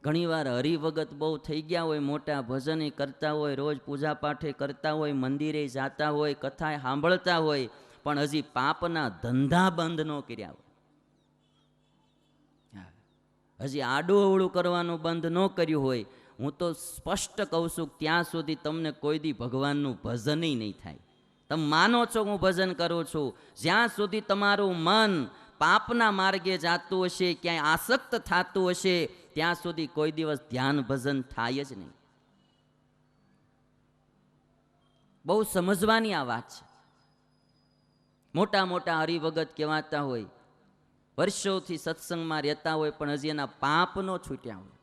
ઘણીવાર હરિભગત બહુ થઈ ગયા હોય, મોટા ભજન કરતા હોય, રોજ પૂજા પાઠે કરતા હોય, મંદિરે જાતા હોય, કથા સાંભળતા હોય, પણ હજી પાપના ધંધા બંધ ન કર્યા હોય, હજી આડું અવળું કરવાનું બંધ ન કર્યું હોય, હું તો સ્પષ્ટ કહું છું ત્યાં સુધી તમને કોઈ દી ભગવાનનું ભજન નહીં થાય. તમે માનો છો હું ભજન કરું છું, જ્યાં સુધી તમારું મન પાપના માર્ગે જાતું હશે, ક્યાંય આસક્ત થતું હશે, ત્યાં સુધી કોઈ દિવસ ધ્યાન ભજન થાય જ નહીં. બહુ સમજવાની આ વાત છે. મોટા મોટા હરિભગત કહેવાતા હોય, વર્ષોથી સત્સંગમાં રહેતા હોય, પણ હજી એના પાપ નો છૂટ્યા હોય.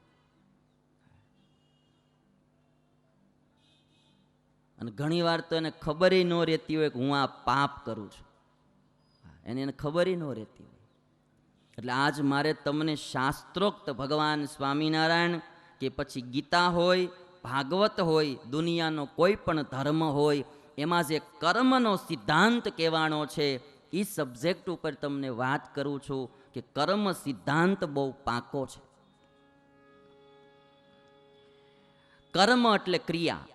અને ઘણી વાર તો એને ખબર ન રહેતી હોય કે હું આ પાપ કરું છું, એને ખબર ન રહેતી હોય. એટલે આજ મારે તમને શાસ્ત્રોક્ત ભગવાન સ્વામિનારાયણ કે પછી ગીતા હોય, ભાગવત હોય, દુનિયાનો કોઈ પણ ધર્મ હોય, એમાં જે કર્મનો સિદ્ધાંત કહેવાનો છે, એ સબ્જેક્ટ ઉપર તમને વાત કરું છું કે કર્મ સિદ્ધાંત બહુ પાકો છે. કર્મ એટલે ક્રિયા,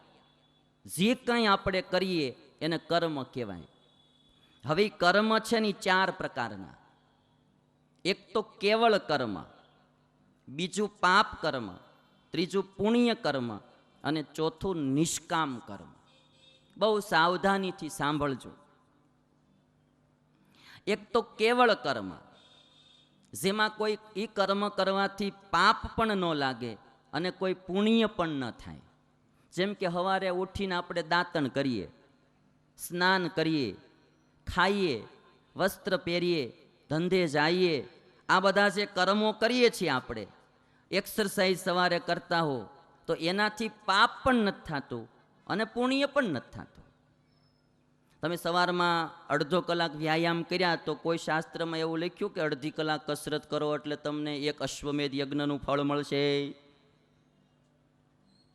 જે કંઈ આપણે કરીએ એને કર્મ કહેવાય. હવે કર્મ છે ને 4 પ્રકારના. એક તો કેવળ કર્મ, બીજું પાપ કર્મ, ત્રીજું પુણ્ય કર્મ અને ચોથું નિષ્કામ કર્મ. બહુ સાવધાનીથી સાંભળજો. એક તો કેવળ કર્મ, જેમાં કોઈ એ કર્મ કરવાથી પાપ પણ ન લાગે અને કોઈ પુણ્ય પણ ન થાય. જેમ કે સવારે ઉઠીને આપણે દાંતણ કરીએ, સ્નાન કરીએ, ખાઈએ, વસ્ત્ર પહેરીએ, ધંધે જઈએ, આ બધા જે કર્મો કરીએ છીએ આપણે, એક્સરસાઇઝ સવારે કરતા હો, તો એનાથી પાપ પણ નથી થતું અને પુણ્ય પણ નથી થતું. તમે સવારમાં અડધો કલાક વ્યાયામ કર્યા તો કોઈ શાસ્ત્રમાં એવું લખ્યું કે અડધી કલાક કસરત કરો એટલે તમને 1 અશ્વમેધ યજ્ઞનું ફળ મળશે?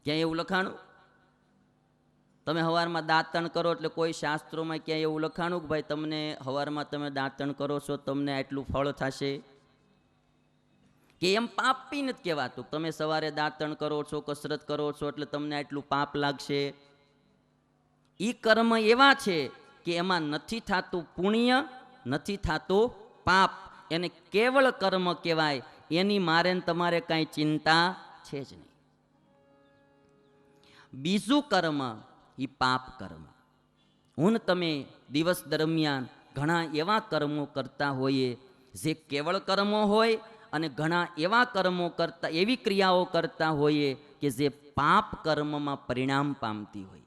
ક્યાંય એવું લખાણું? તમે સવારમાં દાંતણ કરો એટલે કોઈ શાસ્ત્રોમાં ક્યાંય એવું લખાણું કે ભાઈ તમને સવારમાં તમે દાંતણ કરો છો તમને આટલું ફળ થશે? કે એમ પાપ બી નથી કહેવાતું. તમે સવારે દાંતણ કરો છો, કસરત કરો છો એટલે તમને આટલું પાપ લાગશે. ઈ કર્મ એવા છે કે એમાં નથી થતું પુણ્ય, નથી થતું પાપ, એને કેવળ કર્મ કહેવાય. એની મારે તમારે કાંઈ ચિંતા છે જ નહીં. બીજું કર્મ એ પાપ કર્મ. હું તમે દિવસ દરમિયાન ઘણા એવા કર્મો કરતા હોઈએ જે કેવળ કર્મો હોય, અને ઘણા એવા કર્મો કરતા, એવી ક્રિયાઓ કરતા હોઈએ કે જે પાપ કર્મમાં પરિણામ પામતી હોય.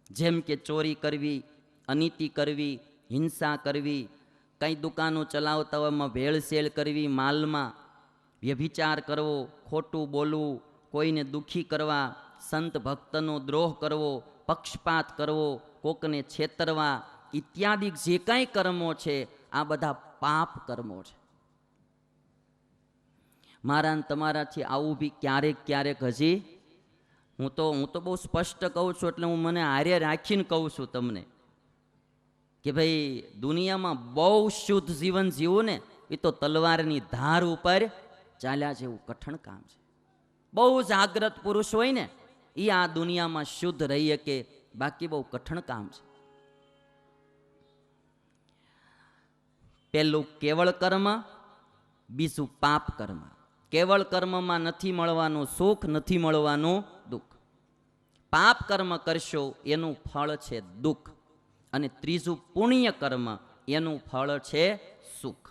જેમ કે ચોરી કરવી, અનીતિ કરવી, હિંસા કરવી, કંઈ દુકાનો ચલાવતા હોય એમાં ભેળસેળ કરવી, માલમાં વ્યભિચાર કરવો, ખોટું બોલવું, કોઈને દુઃખી કરવા, સંત ભક્તનો દ્રોહ કરવો, પક્ષપાત કરવો, કોકને છેતરવા, ઇત્યાદિ જે કાંઈ કર્મો છે આ બધા પાપ કર્મો છે. મારા ને તમારાથી આવું બી ક્યારેક ક્યારેક હજી હું તો બહુ સ્પષ્ટ કહું છું, એટલે હું મને હારે રાખીને કહું છું તમને કે ભાઈ દુનિયામાં બહુ શુદ્ધ જીવન જીવવું ને એ તો તલવારની ધાર ઉપર ચાલ્યા જેવું કઠણ કામ છે. બહુ જાગ્રત પુરુષ હોય ને એ આ દુનિયામાં શુદ્ધ રહી શકે, બાકી બહુ કઠણ કામ છે. પહેલું કેવળ કર્મ, બીજું પાપ કર્મ. કેવળ કર્મમાં નથી મળવાનું સુખ, નથી મળવાનું દુઃખ. પાપ કર્મ કરશો એનું ફળ છે દુઃખ. અને ત્રીજું પુણ્ય કર્મ, એનું ફળ છે સુખ.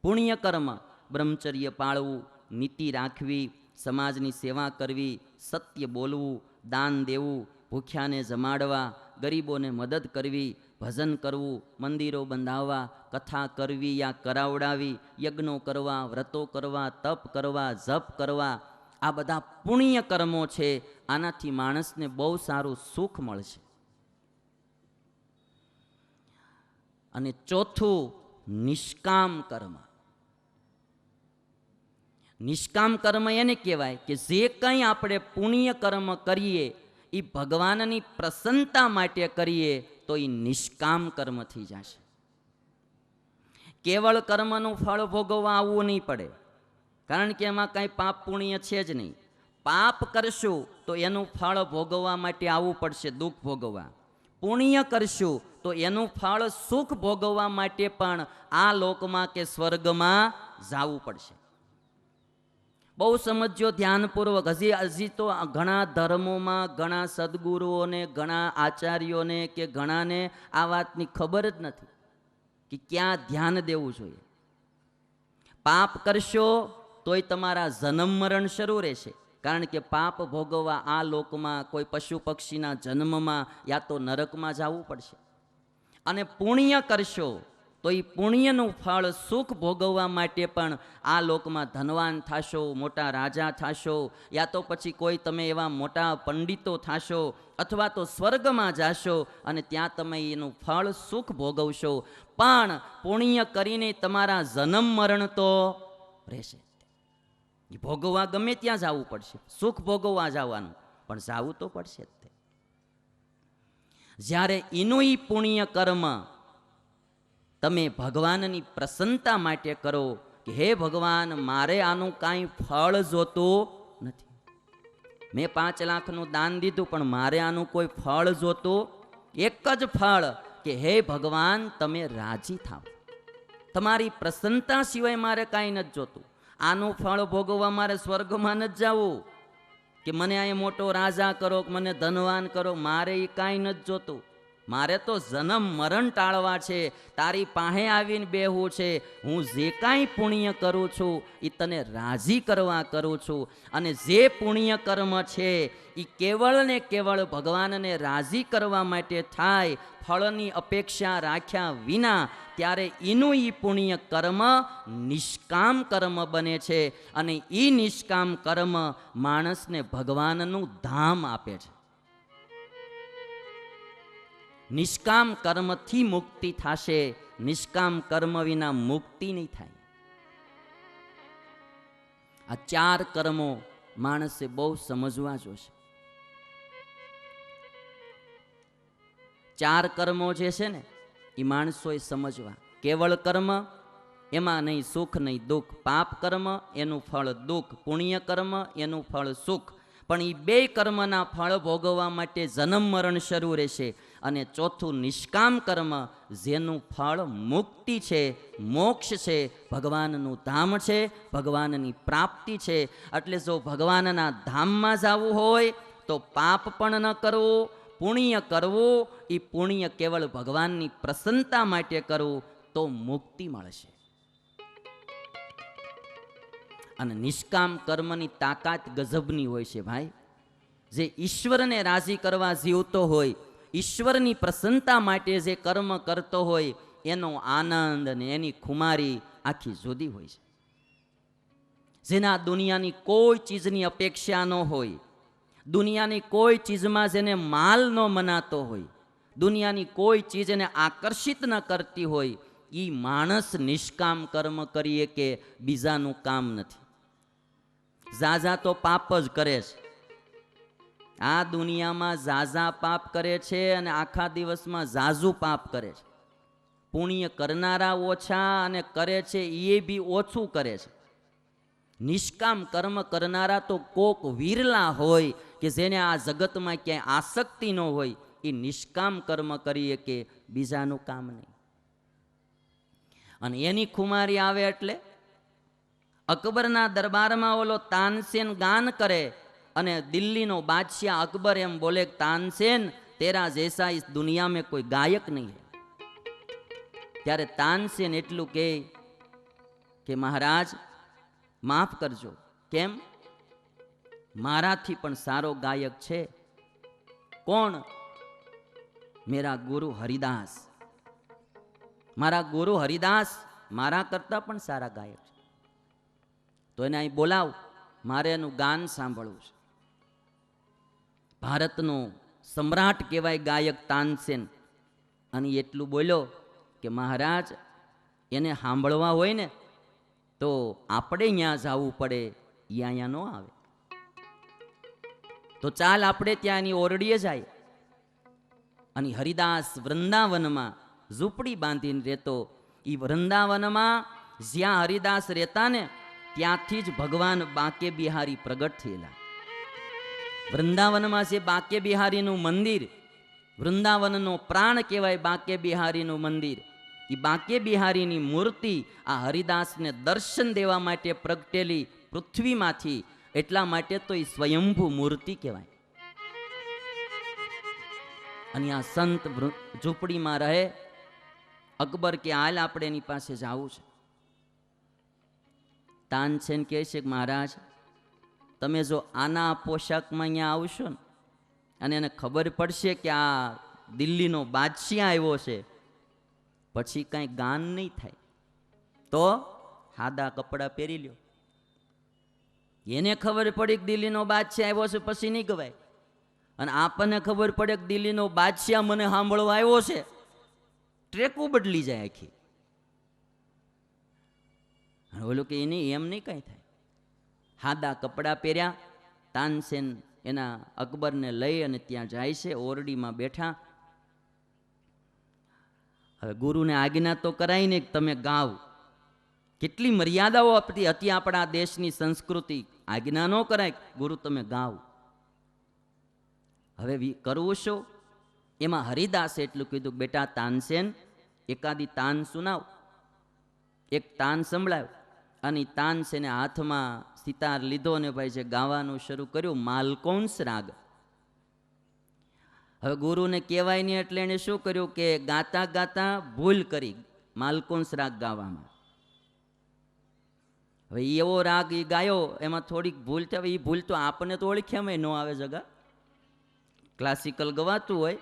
પુણ્ય કર્મ બ્રહ્મચર્ય પાળવું, નીતિ રાખવી, સમાજની સેવા કરવી, સત્ય બોલવું, દાન દેવું, ભૂખ્યાને જમાડવા, ગરીબોને મદદ કરવી, ભજન કરવું, મંદિરો બંધાવવા, કથા કરવી યા કરાવડાવી, યજ્ઞો કરવા, વ્રતો કરવા, તપ કરવા, જપ કરવા, આ બધા પુણ્ય કર્મો છે. આનાથી માણસને બહુ સારું સુખ મળશે. અને ચોથું નિષ્કામ કર્મ. નિષ્કામ કર્મ એને કહેવાય કે જે કંઈ આપણે પુણ્ય કર્મ કરીએ એ ભગવાનની પ્રસન્નતા માટે કરીએ તો એ નિષ્કામ કર્મ થઈ જશે. કેવળ કર્મનું ફળ ભોગવવા આવવું નહીં પડે. કારણ કે એમાં કાંઈ પાપ પુણ્ય છે જ નહીં. પાપ કરશું તો એનું ફળ ભોગવવા માટે આવવું પડશે, દુઃખ ભોગવવા. પુણ્ય કરશું તો એનું ફળ સુખ ભોગવવા માટે પણ આ લોકમાં કે સ્વર્ગમાં જવું પડશે. બહુ સમજો ધ્યાનપૂર્વક. હજી તો ઘણા ધર્મોમાં ઘણા સદગુરુઓને, ઘણા આચાર્યોને કે ઘણાને આ વાતની ખબર જ નથી કે ક્યાં ધ્યાન દેવું જોઈએ. પાપ કરશો તોય તમારા જન્મ મરણ શરૂ રહેશે, કારણ કે પાપ ભોગવવા આ લોકમાં કોઈ પશુ પક્ષીના જન્મમાં યા તો નરકમાં જવું પડશે. અને પુણ્ય કરશો તો એ પુણ્યનું ફળ સુખ ભોગવવા માટે પણ આ લોકમાં ધનવાન થશો, મોટા રાજા થશો, યા તો પછી કોઈ તમે એવા મોટા પંડિતો થશો, અથવા તો સ્વર્ગમાં જાશો અને ત્યાં તમે એનું ફળ સુખ ભોગવશો. પણ પુણ્ય કરીને તમારા જન્મ મરણ તો રહેશે. એ ભોગવવા ગમે ત્યાં જવું પડશે, સુખ ભોગવવા જવાનું, પણ જવું તો પડશે જ. જ્યારે એનું ઈ પુણ્ય કર્મ તમે ભગવાનની પ્રસન્નતા માટે કરો કે હે ભગવાન, મારે આનું કાંઈ ફળ જોતું નથી. મેં 5 લાખનું દાન દીધું, પણ મારે આનું કોઈ ફળ જોતું, એક જ ફળ કે હે ભગવાન, તમે રાજી થાવ. તમારી પ્રસન્નતા સિવાય મારે કાંઈ નથી જોતું. આનું ફળ ભોગવવા મારે સ્વર્ગમાં નથી જવું કે મને અહીંયા મોટો રાજા કરો, મને ધનવાન કરો, મારે એ કાંઈ નથી જોતું. મારે તો જન્મ મરણ ટાળવા છે, તારી પાસે આવીને બેહવું છે. હું જે કાંઈ પુણ્ય કરું છું એ તને રાજી કરવા કરું છું. અને જે પુણ્ય કર્મ છે એ કેવળ ને કેવળ ભગવાનને રાજી કરવા માટે થાય, ફળની અપેક્ષા રાખ્યા વિના. ત્યારે એનું એ પુણ્ય કર્મ નિષ્કામ કર્મ બને છે. અને એ નિષ્કામ કર્મ માણસને ભગવાનનું ધામ આપે છે. નિષ્કામ કર્મથી મુક્તિ થશે, નિષ્કામ કર્મ વિના મુક્તિ નહીં થાય. આ 4 કર્મો માણસે બહુ સમજવા જોશે. 4 કર્મો જે છે ને એ માણસોએ સમજવા. કેવળ કર્મ, એમાં નહીં સુખ નહીં દુઃખ. પાપ કર્મ, એનું ફળ દુઃખ. પુણ્ય કર્મ, એનું ફળ સુખ. પણ એ 2 કર્મના ફળ ભોગવવા માટે જન્મ મરણ શરૂ રહેશે. અને ચોથું નિષ્કામ કર્મ, જેનું ફળ મુક્તિ છે, મોક્ષ છે, ભગવાનનું ધામ છે, ભગવાનની પ્રાપ્તિ છે. એટલે જો ભગવાનના ધામમાં જવું હોય તો પાપ પણ ન કરવું, પુણ્ય કરવું. એ પુણ્ય કેવળ ભગવાનની પ્રસન્નતા માટે કરવું, તો મુક્તિ મળશે. અને નિષ્કામ કર્મની તાકાત ગજબની હોય છે ભાઈ. જે ઈશ્વરને રાજી કરવા જીવતો હોય, ઈશ્વરની પ્રસન્નતા માટે જે કર્મ કરતો હોય, એનો આનંદ અને એની ખુમારી આખી જુદી હોય છે. જેના દુનિયાની કોઈ ચીજની અપેક્ષા ન હોય, દુનિયાની કોઈ ચીજમાં જેને માલ ન મનાતો હોય, દુનિયાની કોઈ ચીજ એને આકર્ષિત ન કરતી હોય, એ માણસ નિષ્કામ કર્મ કરીએ કે બીજાનું કામ નથી. ઝાઝા તો પાપ જ કરે છે. આ દુનિયામાં ઝાઝા પાપ કરે છે અને આખા દિવસમાં ઝાઝું પાપ કરે છે. પુણ્ય કરનારા ઓછા અને કરે છે એ બી ઓછું કરે છે. નિષ્કામ કર્મ કરનારા તો કોક વિરલા હોય કે જેને આ જગતમાં ક્યાંય આસક્તિ ન હોય, એ નિષ્કામ કર્મ કરીએ કે બીજાનું કામ નહીં. અને એની ખુમારી આવે એટલે અકબરના દરબારમાં ઓલો તાનસેન ગાન કરે અને દિલ્હીનો બાદશાહ અકબર એમ બોલે, તાનસેન તેરા જૈસા ઇસ દુનિયા में કોઈ ગાયક નહીં હૈ. ત્યારે તાનસેન એટલું કહે કે મહારાજ માફ કરજો. કેમ? મારાથી પણ સારો ગાયક છે. કોણ? મેરા ગુરુ હરિદાસ. મારા ગુરુ હરિદાસ મારા કરતા પણ સારા ગાયક છે. તો એને અહીં બોલાવ, મારે એનું ગાન સાંભળવું છે. ભારતનો સમ્રાટ કહેવાય ગાયક તાનસેન. અને એટલું બોલ્યો કે મહારાજ એને સાંભળવા હોય ને તો આપણે ત્યાં જવું પડે, એ અહીંયા ન આવે. તો ચાલ આપણે ત્યાં એની ઓરડીએ જાય. અને હરિદાસ વૃંદાવનમાં ઝૂંપડી બાંધીને રહેતો. એ વૃંદાવનમાં જ્યાં હરિદાસ રહેતા ને ત્યાંથી જ ભગવાન બાંકે બિહારી પ્રગટ થયેલા. વૃંદાવનમાં છે બાંકે બિહારીનું મંદિર, વૃંદાવનનો પ્રાણ કહેવાય બાંકે બિહારીનું મંદિર. એ બાંકે બિહારીની મૂર્તિ આ હરિદાસને દર્શન દેવા માટે પ્રગટેલી પૃથ્વીમાંથી, એટલા માટે તો એ સ્વયંભૂ મૂર્તિ કહેવાય. અને આ સંત ઝૂંપડીમાં રહે. અકબર કે હાલ આપણે એની પાસે જવું છે. તાનસેન કહે છે કે મહારાજ, તમે જો આના પોશાકમાં અહીંયા આવશો ને અને એને ખબર પડશે કે આ દિલ્હીનો બાદશાહ આવ્યો છે, પછી કાંઈ ગાન નહીં થાય, તો સાદા કપડાં પહેરી લ્યો. એને ખબર પડી કે દિલ્હીનો બાદશાહ આવ્યો છે, પછી નહીં ગવાય. અને આપણને ખબર પડે કે દિલ્હીનો બાદશાહ મને સાંભળવા આવ્યો છે, ટ્રેકું બદલી જાય આખી. ઓલું કે એની એમ નહીં કાંઈ થાય. સાદા કપડાં પહેર્યા. તાનસેન એના અકબરને લઈ અને ત્યાં જાય છે. ઓરડીમાં બેઠા. હવે ગુરુને આજ્ઞા તો કરાય ને કે તમે ગાવ. કેટલી મર્યાદાઓ હતી આપણા દેશની સંસ્કૃતિ. આજ્ઞા ન કરાય, ગુરુ તમે ગાવ. હવે કરવું શું? એમાં હરિદાસે એટલું કીધું, બેટા તાનસેન, એકાદી તાન સુનાવ. એક તાન સંભળાયો અને તાનસેને હાથમાં સિતાર લીધો અને ભાઈ જે ગાવાનું શરૂ કર્યું, માલકોંસ રાગ. હવે ગુરુને કહેવાય નહીં એટલે એને શું કર્યું કે ગાતા ગાતા ભૂલ કરી માલકોંસ રાગ ગાવામાં. હવે એવો રાગ એ ગાયો, એમાં થોડીક ભૂલ થઈ. હવે એ ભૂલ તો આપણને તો ઓળખ્યામાં ન આવે જગા. ક્લાસિકલ ગવાતું હોય.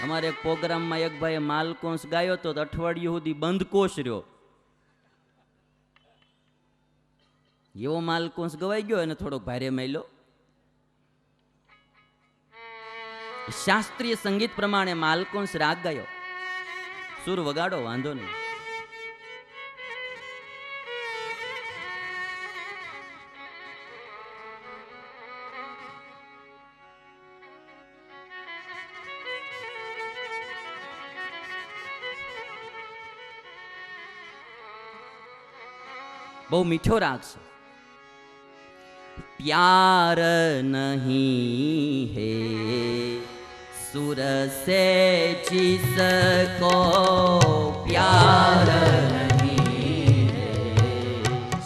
અમારે એક પ્રોગ્રામમાં એક ભાઈએ માલકોંસ ગાયો તો અઠવાડિયું સુધી બંધ કોષ રહ્યો. એવો માલકોંસ ગવાઈ ગયો, એને થોડોક ભારે માયલો. શાસ્ત્રીય સંગીત પ્રમાણે માલકોંસ રાગ ગાયો. સુર વગાડો, વાંધો નહીં. બહુ મીઠો રાગ છે. પ્યાર નહીં હે સુર સે जिसको प्यार नहीं है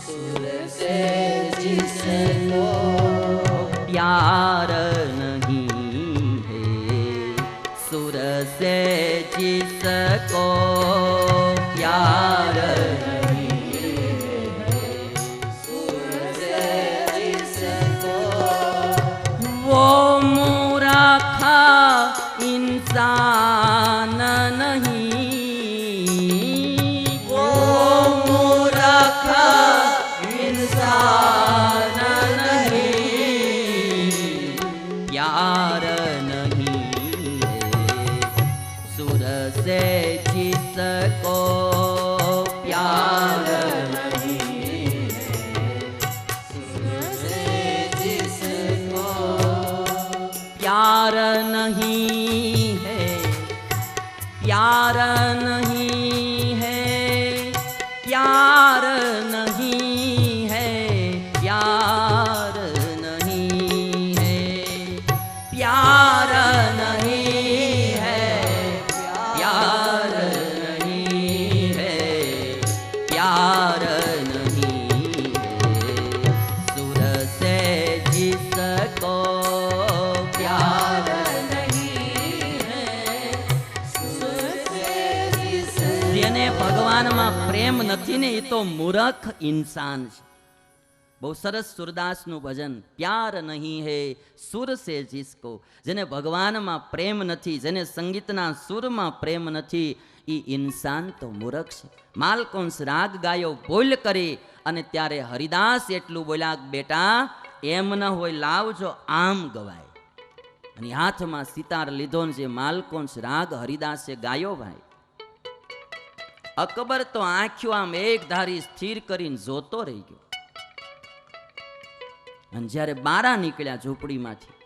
सुर से जिसको प्यार नहीं है सुर से जिसको प्यार इंसान नहीं, वो मूर्खा इंसान नहीं, प्यार नहीं है सुर से जिसको प्यार नहीं है सुर से जिसको प्यार नहीं, प्यार नहीं है, प्यार नहीं है, प्यार नहीं है, प्यार नहीं है, प्यार नहीं है, प्यार नहीं है सुर से जिसको प्यार ભગવાનમાં પ્રેમ નથી ને એ તો મૂર્ખ ઇન્સાન છે. બહુ સરસ સુરદાસનું ભજન, પ્યાર નહીં હે સુર સે જિસકો. જેને ભગવાનમાં પ્રેમ નથી, જેને સંગીતના સુરમાં પ્રેમ નથી, એ ઇન્સાન તો મૂર્ખ છે. માલકોંસ રાગ ગાયો ભૂલ કરી અને ત્યારે હરિદાસ એટલું બોલ્યા, બેટા એમ ન હોય, લાવજો આમ ગવાય. અને હાથમાં સિતાર લીધો ને જે માલકોંસ રાગ હરિદાસે ગાયો ભાઈ. અકબર તો આંખ્યો આમ એક ધારી સ્થિર કરીને જોતો રહી ગયો. અને જ્યારે બારા નીકળ્યા ઝૂંપડીમાંથી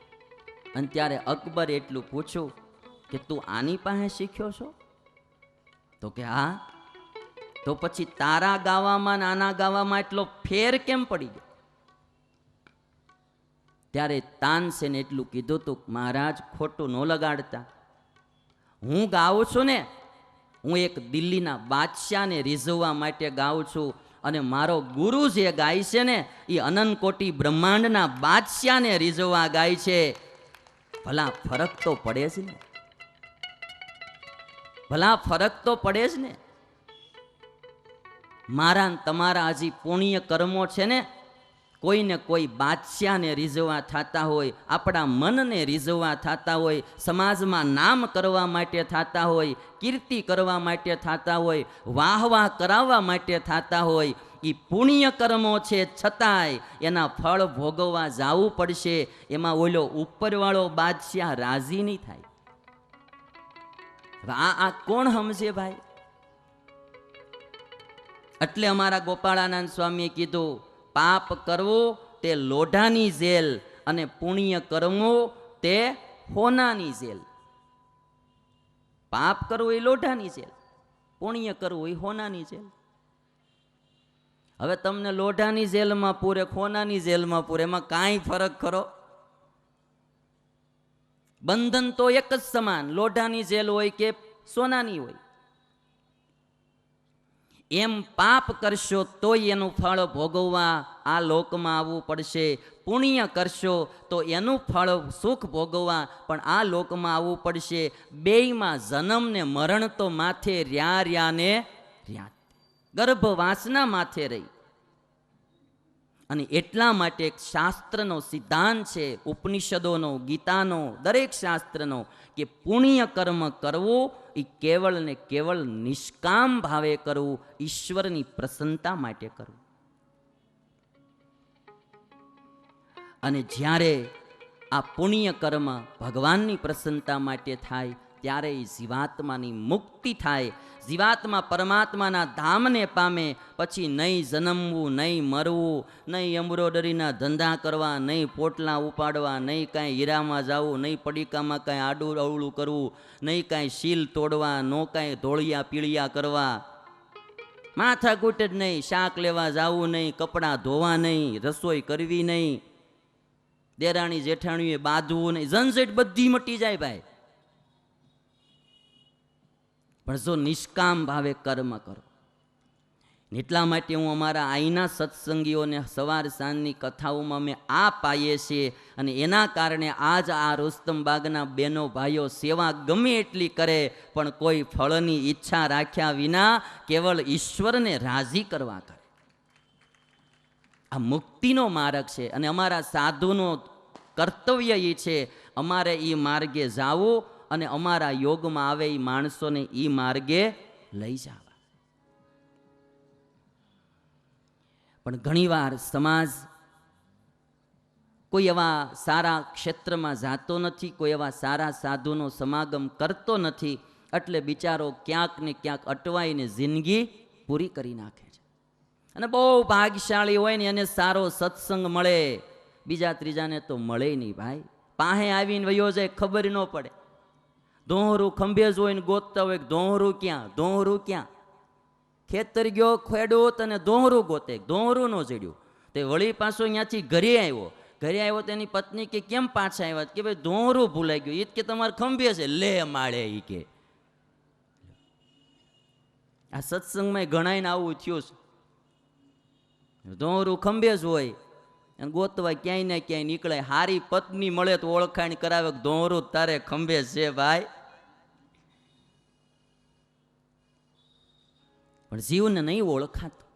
અને ત્યારે અકબર એટલું પૂછ્યું કે તું આની પાસે શીખ્યો છો? તો કે હા. તો પછી તારા ગાવામાં ને આના ગાવામાં એટલો ફેર કેમ પડી ગયો? ત્યારે તાનસેને એટલું કીધું તું, મહારાજ ખોટું ન લગાડતા. હું ગાઉં છું ને, હું એક દિલ્હીના બાદશાહને રીઝવવા માટે ગાઉં છું, અને મારો ગુરુ જે ગાય છે ને એ અનંતકોટી બ્રહ્માંડના બાદશાહને રીઝવવા ગાય છે. ભલા ફરક તો પડે જ ને, ભલા ફરક તો પડે જ ને. મારા ને તમારા હજી પુણ્ય કર્મો છે ને, કોઈને કોઈ બાદશાહને રીઝવવા થતા હોય, આપણા મનને રીઝવવા થતા હોય, સમાજમાં નામ કરવા માટે થતા હોય, કીર્તિ કરવા માટે થતા હોય, વાહ વાહ કરાવવા માટે થતા હોય, એ પુણ્ય કર્મો છે, છતાંય એના ફળ ભોગવવા જવું પડશે. એમાં ઓલો ઉપરવાળો બાદશાહ રાજી નહીં થાય. આ કોણ સમજે ભાઈ? એટલે અમારા ગોપાળાનંદ સ્વામીએ કીધું, પાપ કરવું તે લોઢાની જેલ, અને પુણ્ય કરવું તે હોનાની જેલ. પાપ કરવું એ લોઢાની જેલ, પુણ્ય કરવું એ હોનાની જેલ. હવે તમને લોઢાની જેલમાં પૂરે, હોનાની જેલમાં પૂરે, એમાં કાંઈ ફરક ખરો? બંધન તો એક જ સમાન, લોઢાની જેલ હોય કે સોનાની હોય. એમ પાપ કરશો તોય એનું ફળ ભોગવવા આ લોકમાં આવવું પડશે. પુણ્ય કરશો તો એનું ફળ સુખ ભોગવવા પણ આ લોકમાં આવવું પડશે. બેયમાં જન્મ ને મરણ તો માથે રહ્યા ને રહ્યા, ગર્ભ વાસના માથે રહી. અને એટલા માટે એક શાસ્ત્રનો સિદ્ધાંત છે, ઉપનિષદોનો, ગીતાનો, દરેક શાસ્ત્રનો, કે પુણ્ય કર્મ કરવું એ કેવળ ને કેવળ નિષ્કામ ભાવે કરવું, ઈશ્વરની પ્રસન્નતા માટે કરવું. અને જ્યારે આ પુણ્ય કર્મ ભગવાનની પ્રસન્નતા માટે થાય ત્યારે એ જીવાત્માની મુક્તિ થાય. જીવાત્મા પરમાત્માના ધામને પામે. પછી નહીં જન્મવું, નહીં મરવું, નહીં એમ્બ્રોડરીના ધંધા કરવા, નહીં પોટલા ઉપાડવા, નહીં કાંઈ હીરામાં જવું, નહીં પડીકામાં કાંઈ આડું અવળું કરવું, નહીં કાંઈ શીલ તોડવા, નો કાંઈ ધોળિયા પીળિયા કરવા, માથાકૂટ જ નહીં, શાક લેવા જવું નહીં, કપડાં ધોવા નહીં, રસોઈ કરવી નહીં, દેરાણી જેઠાણીએ બાંધવું નહીં, ઝંઝટ બધી મટી જાય ભાઈ. પણ જો નિષ્કામ ભાવે કર્મ કરો. એટલા માટે હું અમારા આઈના સત્સંગીઓને સવાર સાંજની કથાઓમાં અમે આ પાઈએ છીએ. અને એના કારણે આજ આ રુસ્તમબાગના બેનો ભાઈઓ સેવા ગમે એટલી કરે પણ કોઈ ફળની ઈચ્છા રાખ્યા વિના કેવળ ઈશ્વરને રાજી કરવા કરે. આ મુક્તિનો માર્ગ છે. અને અમારા સાધુનો કર્તવ્ય એ છે, અમારે એ માર્ગે જાવું અને અમારા યોગમાં આવે એ માણસોને એ માર્ગે લઈ જવા. પણ ઘણીવાર સમાજ કોઈ એવા સારા ક્ષેત્રમાં જાતો નથી, કોઈ એવા સારા સાધુનો સમાગમ કરતો નથી, એટલે બિચારો ક્યાંક ને ક્યાંક અટવાઈને જિંદગી પૂરી કરી નાખે છે. અને બહુ ભાગ્યશાળી હોય ને એને સારો સત્સંગ મળે, બીજા ત્રીજાને તો મળે નહીં ભાઈ. પાસે આવીને વયો જાય ખબર ન પડે. ધોહરું ખંભે જોઈને ગોતતા હોય, ધોહરું ક્યાં, ધોહરું ક્યાં. ખેતર ગયો ખેડૂત અને ધોહરું ગોતે, ધોહરું ન જડ્યું. તે વળી પાછો અહીંયાથી ઘરે આવ્યો તેની પત્ની કે કેમ પાછા આવ્યા? કે ભાઈ ધોહરું ભૂલાઈ ગયું. એ કે તમારે ખંભે છે, લે માળે. એ કે આ સત્સંગમાં ગણાઈને આવું થયું છે. ધોહરું ખંભે જ હોય અને ગોતવા ક્યાંય ને ક્યાંય નીકળે. હારી પત્ની મળે તો ઓળખાણ કરાવે, ધોહરું તારે ખંભે છે ભાઈ. પણ જીવને નહીં ઓળખાતું.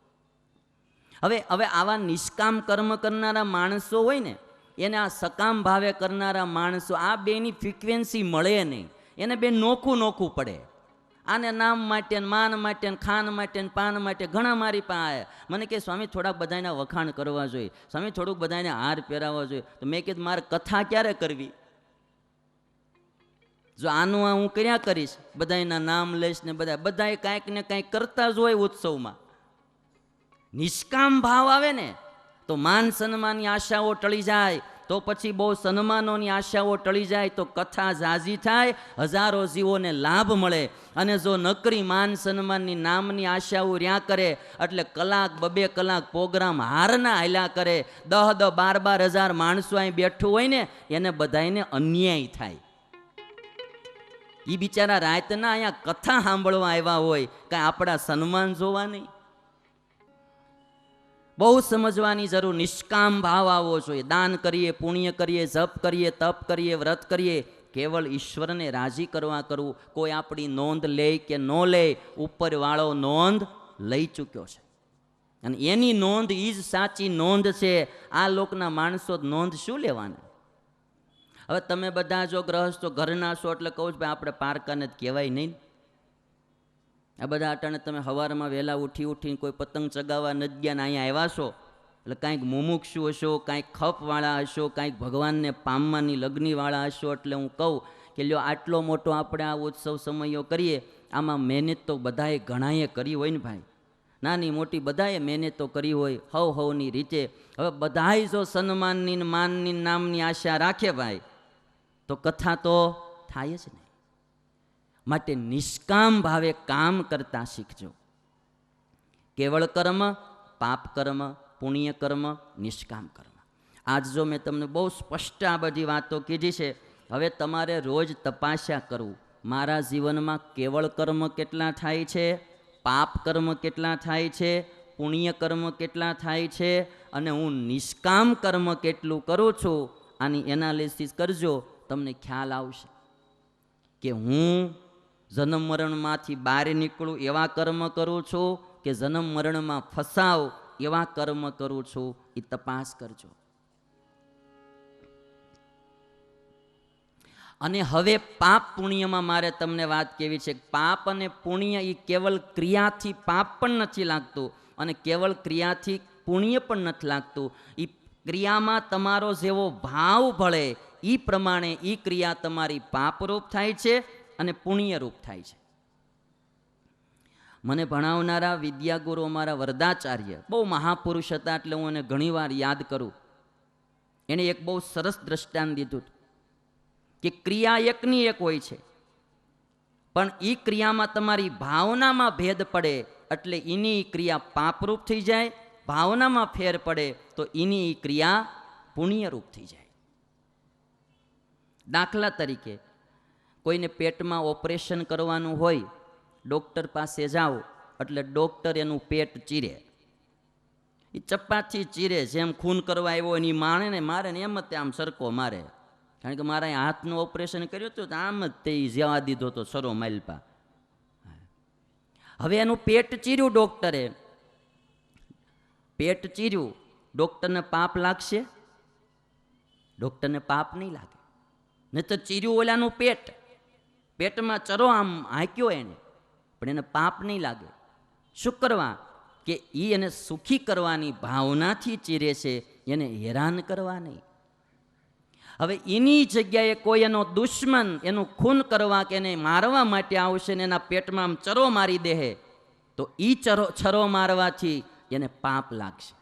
હવે આવા નિષ્કામ કર્મ કરનારા માણસો હોય ને, એને આ સકામ ભાવે કરનારા માણસો, આ બેની ફ્રીક્વન્સી મળે નહીં. એને બે નોખું પડે. આને નામ માટે, માન માટે, ખાન માટે, પાન માટે ઘણા મારી પાસે મને કે સ્વામી થોડાક બધાના વખાણ કરવા જોઈએ, સ્વામી થોડુંક બધાને હાર પહેરાવવા જોઈએ. તો મેં કીધું મારે કથા ક્યારે કરવી? જો આનું આ હું કર્યા કરીશ, બધાના નામ લઈશ ને બધાએ કાંઈક ને કાંઈક કરતા જ હોય ઉત્સવમાં. નિષ્કામ ભાવ આવે ને તો માન સન્માનની આશાઓ ટળી જાય. તો પછી બહુ સન્માનોની આશાઓ ટળી જાય તો કથા ઝાઝી થાય, હજારો જીવોને લાભ મળે. અને જો નકરી માન સન્માનની નામની આશાઓ રહ્યા કરે એટલે કલાક 2-2 કલાક પ્રોગ્રામ હારના હાલ્યા કરે. 10-10, 12-12 હજાર માણસો અહીં બેઠું હોય ને એને બધાને અન્યાય થાય. એ બિચારા રાતના અહીંયા કથા સાંભળવા આવ્યા હોય, કાંઈ આપણા સન્માન જોવા નહીં. બહુ સમજવાની જરૂર. નિષ્કામ ભાવ આવવો જોઈએ. દાન કરીએ, પુણ્ય કરીએ, જપ કરીએ, તપ કરીએ, વ્રત કરીએ, કેવળ ઈશ્વરને રાજી કરવા કરવું. કોઈ આપણી નોંધ લે કે ન લે, ઉપરવાળો નોંધ લઈ ચૂક્યો છે અને એની નોંધ એ જ સાચી નોંધ છે. આ લોકના માણસો નોંધ શું લેવાના? હવે તમે બધા જો ગ્રહસ્થો ઘરના છો એટલે કહું છું ભાઈ આપણે પારકાને જ કહેવાય નહીં. આ બધા અટાણે તમે સવારમાં વહેલા ઉઠીને કોઈ પતંગ ચગાવવા નથી ગયા ને અહીંયા આવ્યા છો એટલે કાંઈક મુમુક્ષુ હશો, કાંઈક ખપવાળા હશો, કાંઈક ભગવાનને પામવાની લગ્નીવાળા હશો. એટલે હું કહું કે લ્યો આટલો મોટો આપણે આ ઉત્સવ સમયો કરીએ, આમાં મહેનત તો બધાએ ઘણાએ કરી હોય ને ભાઈ, નાની મોટી બધાએ મહેનત તો કરી હોય હવની રીતે. હવે બધાએ જો સન્માનની માનની નામની આશા રાખે ભાઈ તો કથા તો થાય જ નહીં. માટે નિષ્કામ ભાવે કામ કરતા શીખજો. કેવળ કર્મ, પાપ કર્મ, પુણ્ય કર્મ, નિષ્કામ કર્મ. આજ જો મેં તમને બહુ સ્પષ્ટ આ બધી વાતો કીધી છે. હવે તમારે રોજ તપાસ્યા કરવું, મારા જીવનમાં કેવળ કર્મ કેટલા થાય છે, પાપ કર્મ કેટલા થાય છે, પુણ્ય કર્મ કેટલા થાય છે અને હું નિષ્કામ કર્મ કેટલું કરું છું. આની એનાલિસિસ કરજો, તમને ખ્યાલ આવશે કે હું જન્મ મરણમાંથી બહાર નીકળું એવા કર્મ કરું છું કે જન્મ મરણમાં ફસાવ એવા કર્મ કરું છું. એ તપાસ કરજો. અને હવે પાપ પુણ્યમાં મારે તમને વાત કેવી છે. પાપ અને પુણ્ય એ કેવલ ક્રિયાથી પાપ પણ નથી લાગતું અને કેવળ ક્રિયાથી પુણ્ય પણ નથી લાગતું. એ ક્રિયામાં તમારો જેવો ભાવ ભળે એ પ્રમાણે એ ક્રિયા તમારી પાપરૂપ થાય છે અને પુણ્યરૂપ થાય છે. મને ભણાવનારા વિદ્યાગુરુ અમારા વરદાચાર્ય બહુ મહાપુરુષ હતા, એટલે હું એને ઘણીવાર યાદ કરું. એણે એક બહુ સરસ દ્રષ્ટાંત દીધું કે ક્રિયા એકની એક હોય છે, પણ એ ક્રિયામાં તમારી ભાવનામાં ભેદ પડે એટલે એની ક્રિયા પાપરૂપ થઈ જાય, ભાવનામાં ફેર પડે તો એની ક્રિયા પુણ્યરૂપ થઈ જાય. દાખલા તરીકે કોઈને પેટમાં ઓપરેશન કરવાનું હોય, ડૉક્ટર પાસે જાઓ એટલે ડૉક્ટર એનું પેટ ચીરે. એ ચપ્પાથી ચીરે, જેમ ખૂન કરવા આવ્યો એની માણે ને મારે ને એમ જ આમ સરકો મારે. કારણ કે મારા હાથનું ઓપરેશન કર્યું હતું તો આમ જ તે જવા દીધો હતો સરો માલપા. હવે એનું પેટ ચીર્યું ડૉક્ટરે, પેટ ચીર્યું, ડૉક્ટરને પાપ લાગશે? ડૉક્ટરને પાપ નહીં લાગે. નહીં તો ચીર્યું ઓલાનું પેટ, પેટમાં ચરો આમ હાંક્યો એને, પણ એને પાપ નહીં લાગે. શું કરવા? કે એ એને સુખી કરવાની ભાવનાથી ચીરે છે, એને હેરાન કરવા નહીં. હવે એની જગ્યાએ કોઈ એનો દુશ્મન એનું ખૂન કરવા કે એને મારવા માટે આવશે ને એના પેટમાં આમ ચરો મારી દે તો એ છરો મારવાથી એને પાપ લાગશે.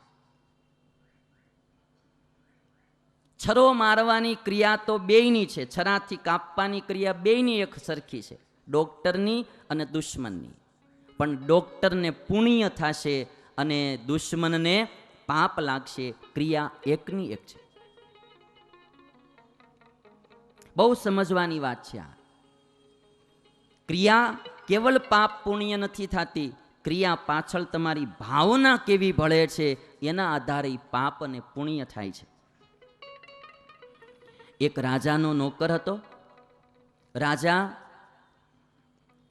છરો મારવાની ક્રિયા તો બેયની છે, છરાથી કાપવાની ક્રિયા બેયની એક સરખી છે, ડૉક્ટરની અને દુશ્મનની. પણ ડૉક્ટરને પુણ્ય થશે અને દુશ્મનને પાપ લાગશે. ક્રિયા એકની એક છે. બહુ સમજવાની વાત છે આ. ક્રિયા કેવલ પાપ પુણ્ય નથી થતી, ક્રિયા પાછળ તમારી ભાવના કેવી ભળે છે એના આધારે પાપ અને પુણ્ય થાય છે. એક રાજાનો નોકર હતો. રાજા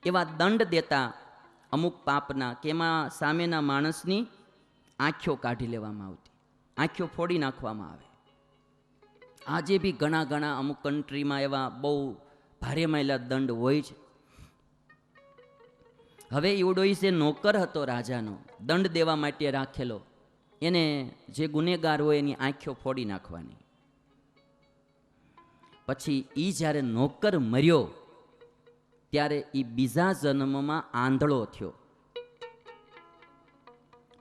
એવા દંડ દેતા અમુક પાપના કે એમાં સામેના માણસની આંખો કાઢી લેવામાં આવતી, આંખો ફોડી નાખવામાં આવે. આજે બી ઘણા અમુક કન્ટ્રીમાં એવા બહુ ભારે માયલા દંડ હોય છે. હવે એવડો જે નોકર હતો રાજાનો, દંડ દેવા માટે રાખેલો, એને જે ગુનેગાર હોય એની આંખો ફોડી નાખવાની. પછી એ જ્યારે નોકર મર્યો ત્યારે એ બીજા જન્મમાં આંધળો થયો.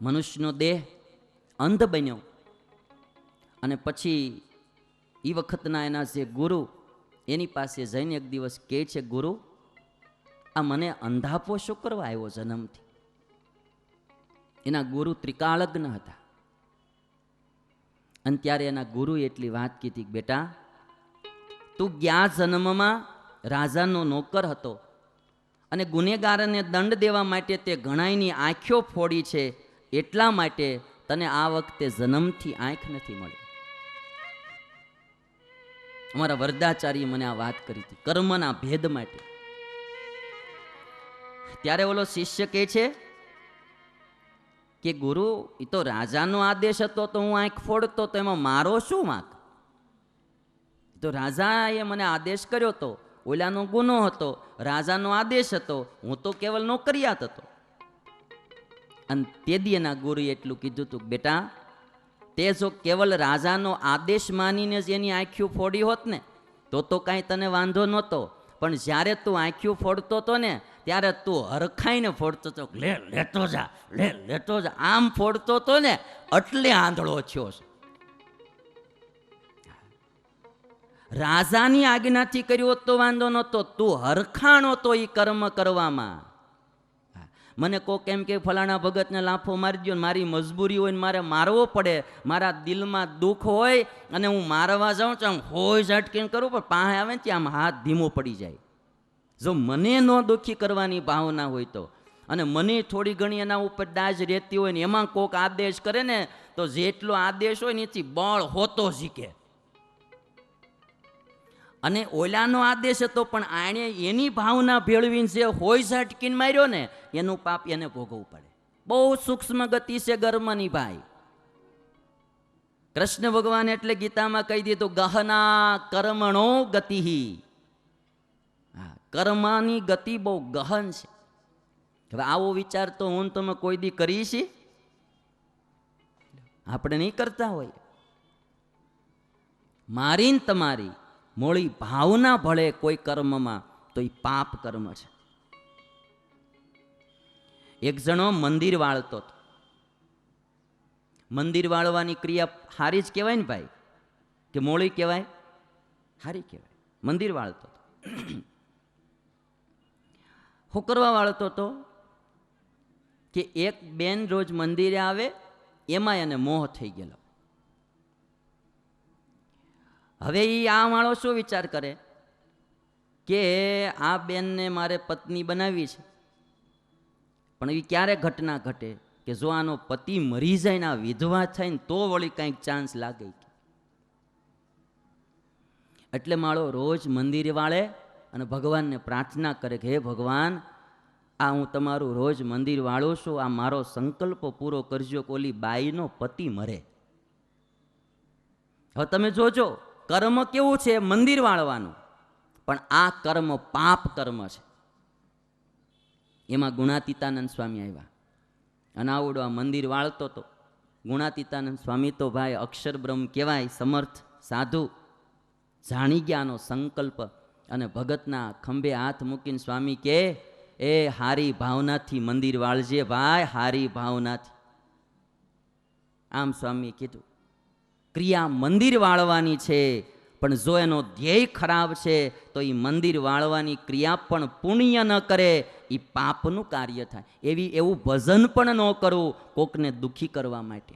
મનુષ્યનો દેહ અંધ બન્યો અને પછી એ વખતના એના જે ગુરુ એની પાસે જઈને એક દિવસ કહે છે, ગુરુ આ મને અંધાપો શું કરવા આવ્યો જન્મથી? એના ગુરુ ત્રિકાળજ્ઞ હતા. અને ત્યારે એના ગુરુએ એટલી વાત કીધી, બેટા તું ગયા જન્મમાં રાજાનો નોકર હતો અને ગુનેગારને દંડ દેવા માટે તે ઘણાયની આંખો ફોડી છે, એટલા માટે તને આ વખતે જન્મથી આંખ નથી મળી. અમારા વરદાચાર્ય મને આ વાત કરી હતી કર્મના ભેદ માટે. ત્યારે ઓલો શિષ્ય કહે છે કે ગુરુ એ તો રાજાનો આદેશ હતો તો હું આંખ ફોડતો, તો એમાં મારો શું વાંક? તો રાજાએ મને આદેશ કર્યો હતો, ઓલાનો ગુનો હતો, રાજાનો આદેશ હતો, હું તો કેવલ નોકરિયાત હતો. અને તેદી એના ગુરુએ એટલું કીધું હતું, બેટા તે જો કેવલ રાજાનો આદેશ માનીને જ એની આંખ્યું ફોડી હોત ને તો કાંઈ તને વાંધો નહોતો. પણ જ્યારે તું આંખ્યું ફોડતો હતો ને ત્યારે તું હરખાઈને ફોડતો હતો, લેતો જા લેતો જા, આમ ફોડતો હતો ને એટલે આંધળો થયો છે. રાજાની આજ્ઞાથી કર્યું હોત તો વાંધો નહોતો, તું હરખાણો તો એ કર્મ કરવામાં. મને કોક એમ કે ફલાણા ભગતને લાફો મારી દો, મારી મજબૂરી હોય ને મારે મારવો પડે, મારા દિલમાં દુઃખ હોય અને હું મારવા જાઉં તો આમ હોય ઝટકીને કરું, પણ પાસે આવે ને ત્યાં આમ હાથ ધીમો પડી જાય. જો મને ન દુઃખી કરવાની ભાવના હોય તો, અને મને થોડી ઘણી એના ઉપર દાજ રહેતી હોય ને એમાં કોક આદેશ કરે ને તો જેટલો આદેશ હોય ને એથી બળ હોતો શીખે. અને ઓલાનો આદેશ હતો પણ આણે એની ભાવના ભેળવીને જે હોય ઝટકીને માર્યો ને એનું પાપ એને ભોગવવું પડે. બહુ સૂક્ષ્મ ગતિ છે કર્મની ભાઈ. કૃષ્ણ ભગવાન એટલે ગીતામાં કહી દીધું, ગહના કર્મણો ગતિ. હા, કર્મની ગતિ બહુ ગહન છે. હવે આવો વિચાર તો હું તમે કોઈ દી કરી છે? આપણે નહીં કરતા હોય. મારી તમારી મોળી ભાવના ભળે કોઈ કર્મમાં તો એ પાપ કર્મ છે. એક જણો મંદિર વાળતો હતો. મંદિર વાળવાની ક્રિયા હારી જ કહેવાય ને ભાઈ, કે મોળી કહેવાય? હારી કહેવાય. મંદિર વાળતો હતો. હું કરવા વાળતો હતો કે એક બેન રોજ મંદિરે આવે એમાં એને મોહ થઈ ગયેલો. હવે એ આ માળો શું વિચાર કરે કે આ બેનને મારે પત્ની બનાવી છે, પણ એ ક્યારે ઘટના ઘટે કે જો આનો પતિ મરી જાય ને આ વિધવા થાય ને તો વળી કંઈક ચાન્સ લાગે. એટલે માળો રોજ મંદિરે વાળે અને ભગવાનને પ્રાર્થના કરે કે હે ભગવાન, આ હું તમારું રોજ મંદિર વાળું છું, આ મારો સંકલ્પ પૂરો કરજો કે ઓલી બાઈનો પતિ મરે. હવે તમે જોજો કર્મ કેવું છે મંદિર વાળવાનું, પણ આ કર્મ પાપ કર્મ છે. એમાં ગુણાતીતાનંદ સ્વામી આવ્યા અને આવડો આ મંદિર વાળતો હતો. ગુણાતીતાનંદ સ્વામી તો ભાઈ અક્ષર બ્રહ્મ કહેવાય, સમર્થ સાધુ. જાણી ગયાનો સંકલ્પ અને ભગતના ખંભે હાથ મૂકીને સ્વામી કે એ હારી ભાવનાથી મંદિર વાળજે ભાઈ, હારી ભાવનાથી. આમ સ્વામીએ કીધું ક્રિયા મંદિર વાળવાની છે, પણ જો એનો ધ્યેય ખરાબ છે તો એ મંદિર વાળવાની ક્રિયા પણ પુણ્ય ન કરે, એ પાપનું કાર્ય થાય. એવું ભજન પણ ન કરવું કોકને દુઃખી કરવા માટે.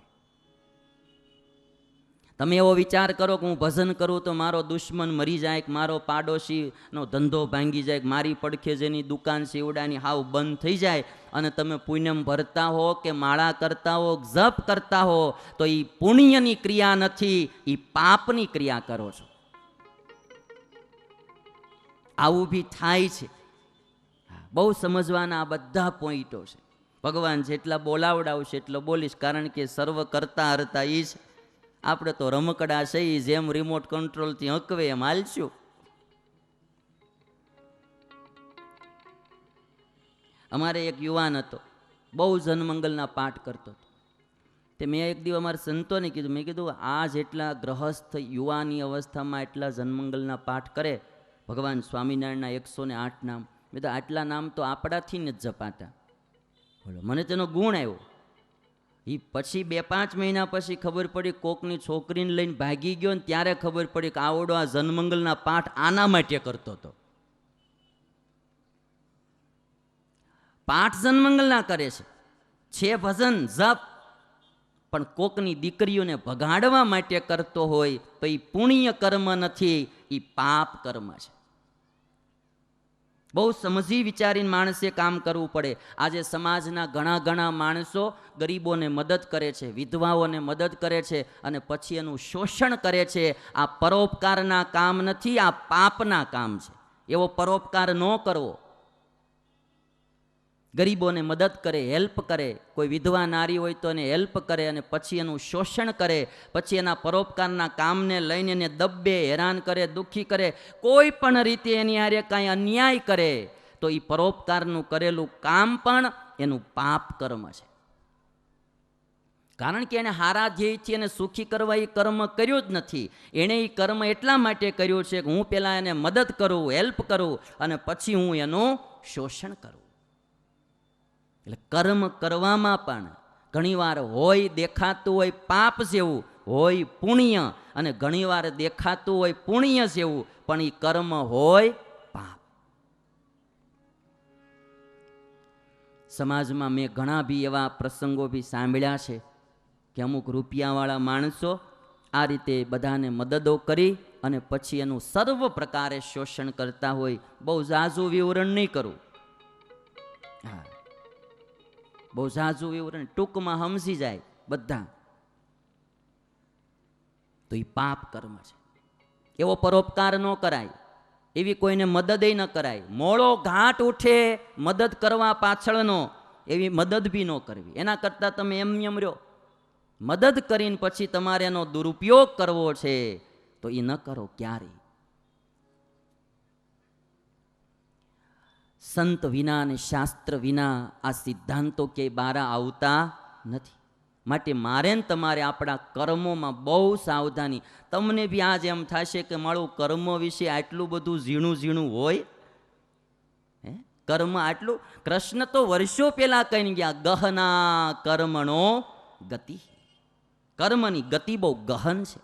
તમે એવો વિચાર કરો કે હું ભજન કરું તો મારો દુશ્મન મરી જાય, કે મારો પાડોશીનો ધંધો ભાંગી જાય, કે મારી પડખે જેની દુકાન છે એવડાની હાવ બંધ થઈ જાય, અને તમે પુણ્યમ ભરતા હો કે માળા કરતા હો, જપ કરતા હો, તો એ પુણ્યની ક્રિયા નથી, એ પાપની ક્રિયા કરો છો. આવું બી થાય છે. બહુ સમજવાના આ બધા પોઈન્ટો છે. ભગવાન જેટલા બોલાવડાવશે એટલો બોલીશ, કારણ કે સર્વ કરતા હરતા એ છે. આપણે તો રમકડા છે, જેમ રિમોટ કંટ્રોલથી હકવે એમ હાલશું. અમારે એક યુવાન હતો, બહુ જનમંગલના પાઠ કરતો હતો. તે મેં એક દિવસ અમારા સંતોને કીધું, મેં કીધું આ જેટલા ગ્રહસ્થ યુવાની અવસ્થામાં એટલા જનમંગલના પાઠ કરે, ભગવાન સ્વામિનારાયણના 108 નામ, મેં તો આટલા નામ તો આપણાથી જ જપાતા. બોલો, મને તેનો ગુણ આવ્યો. એ પછી 2-5 મહિના પછી ખબર પડી કોકની છોકરીને લઈને ભાગી ગયો ને ત્યારે ખબર પડી કે આવડો આ જન્મંગલના પાઠ આના માટે કરતો હતો. પાઠ જન્મંગલના કરે છે ભજન જપ, પણ કોકની દીકરીઓને ભગાડવા માટે કરતો હોય તો એ પુણ્ય કર્મ નથી, એ પાપ કર્મ છે. બહુ સમજી વિચારીને માણસે કામ કરવું પડે. આજે સમાજના ઘણા માણસો ગરીબોને મદદ કરે છે, વિધવાઓને મદદ કરે છે અને પછી એનું શોષણ કરે છે. આ પરોપકારના કામ નથી, આ પાપના કામ છે. એવો પરોપકાર ન કરવો. ગરીબોને મદદ કરે, હેલ્પ કરે, કોઈ વિધવા નારી હોય તો એને હેલ્પ કરે અને પછી એનું શોષણ કરે, પછી એના પરોપકારના કામને લઈને એને દબ્બે, હેરાન કરે, દુઃખી કરે, કોઈ પણ રીતે એની હારે કાંઈ અન્યાય કરે તો એ પરોપકારનું કરેલું કામ પણ એનું પાપ કર્મ છે. કારણ કે એને હારા ધ્યેયથી એને સુખી કરવા એ કર્મ કર્યું જ નથી. એણે એ કર્મ એટલા માટે કર્યું છે કે હું પહેલાં એને મદદ કરું, હેલ્પ કરું અને પછી હું એનું શોષણ કરું. એટલે કર્મ કરવામાં પણ ઘણીવાર હોય દેખાતું હોય પાપ જેવું, હોય પુણ્ય, અને ઘણીવાર દેખાતું હોય પુણ્ય જેવું, પણ એ કર્મ હોય પાપ. સમાજમાં મેં ઘણા બી એવા પ્રસંગો બી સાંભળ્યા છે કે અમુક રૂપિયાવાળા માણસો આ રીતે બધાને મદદો કરી અને પછી એનું સર્વ પ્રકારે શોષણ કરતા હોય. બહુ ઝાઝુ વિવરણ નહીં કરું, હા, બહુ ઝાઝુ વિવરણ ટૂંકમાં સમજી જાય બધા. તો એ પાપ કર્મ છે. એવો પરોપકાર ન કરાય, એવી કોઈને મદદ ન કરાય. મોળો ઘાટ ઉઠે મદદ કરવા પાછળનો, એવી મદદ બી ન કરવી. એના કરતાં તમે એમ રહ્યો. મદદ કરીને પછી તમારે એનો દુરુપયોગ કરવો છે તો એ ન કરો ક્યારેય. સંત વિના અને શાસ્ત્ર વિના આ સિદ્ધાંતો ક્યાંય બહાર આવતા નથી. માટે મારે ને તમારે આપણા કર્મોમાં બહુ સાવધાની. તમને બી આજ એમ થશે કે મારું કર્મ વિશે આટલું બધું ઝીણું હોય, હે? કર્મ આટલું? કૃષ્ણ તો વર્ષો પહેલા કહીને ગયા, ગહના કર્મણો ગતિ. કર્મની ગતિ બહુ ગહન છે.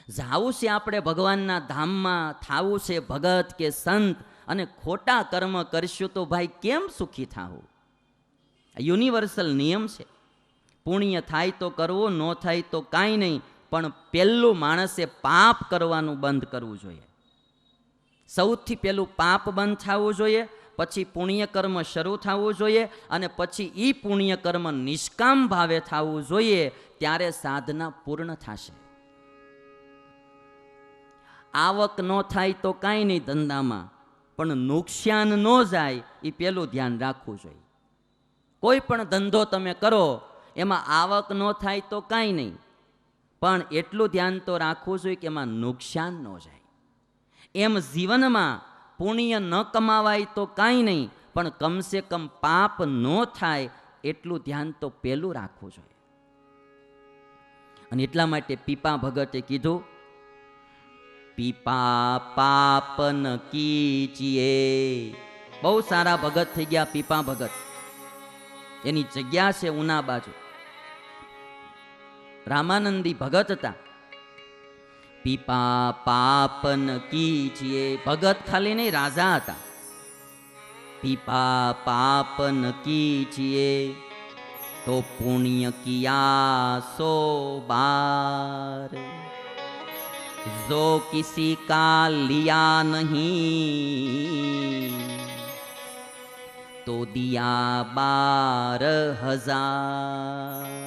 જાવું છે આપણે ભગવાનના ધામમાં, થાવું છે ભગત કે સંત, અને ખોટા કર્મ કરશું તો ભાઈ કેમ સુખી થાવું? યુનિવર્સલ નિયમ છે. પુણ્ય થાય તો કરવું, ન થાય તો કાંઈ નહીં, પણ પહેલું માણસે પાપ કરવાનું બંધ કરવું જોઈએ. સૌથી પહેલું પાપ બંધ થવું જોઈએ, પછી પુણ્ય કર્મ શરૂ થવું જોઈએ, અને પછી એ પુણ્ય કર્મ નિષ્કામ ભાવે થવું જોઈએ. ત્યારે સાધના પૂર્ણ થશે. આવક ન થાય તો કાંઈ નહીં ધંધામાં, પણ નુકસાન ન જાય એ પેલું ધ્યાન રાખવું જોઈએ. કોઈ પણ ધંધો તમે કરો એમાં આવક ન થાય તો કાંઈ નહીં, પણ એટલું ધ્યાન તો રાખવું જોઈએ કે એમાં નુકસાન ન જાય. એમ જીવનમાં પુણ્ય ન કમાવાય તો કાંઈ નહીં, પણ કમસે કમ પાપ ન થાય એટલું ધ્યાન તો પેલું રાખવું જોઈએ. અને એટલા માટે પીપા ભગતે કીધું, પીપા પાપ ન કીજીએ. બહુ સારા ભગત થઈ ગયા પીપા ભગત. એની જગ્યા છે ઉના બાજુ. રામાનંદી ભગત હતા. પીપા પાપ ન કીજીએ. ભગત ખાલી નહીં, રાજા હતા. પીપા પાપ ન કીજીએ તો પુણ્ય કિયા સો બાર, जो किसी का लिया नहीं तो दिया 12,000.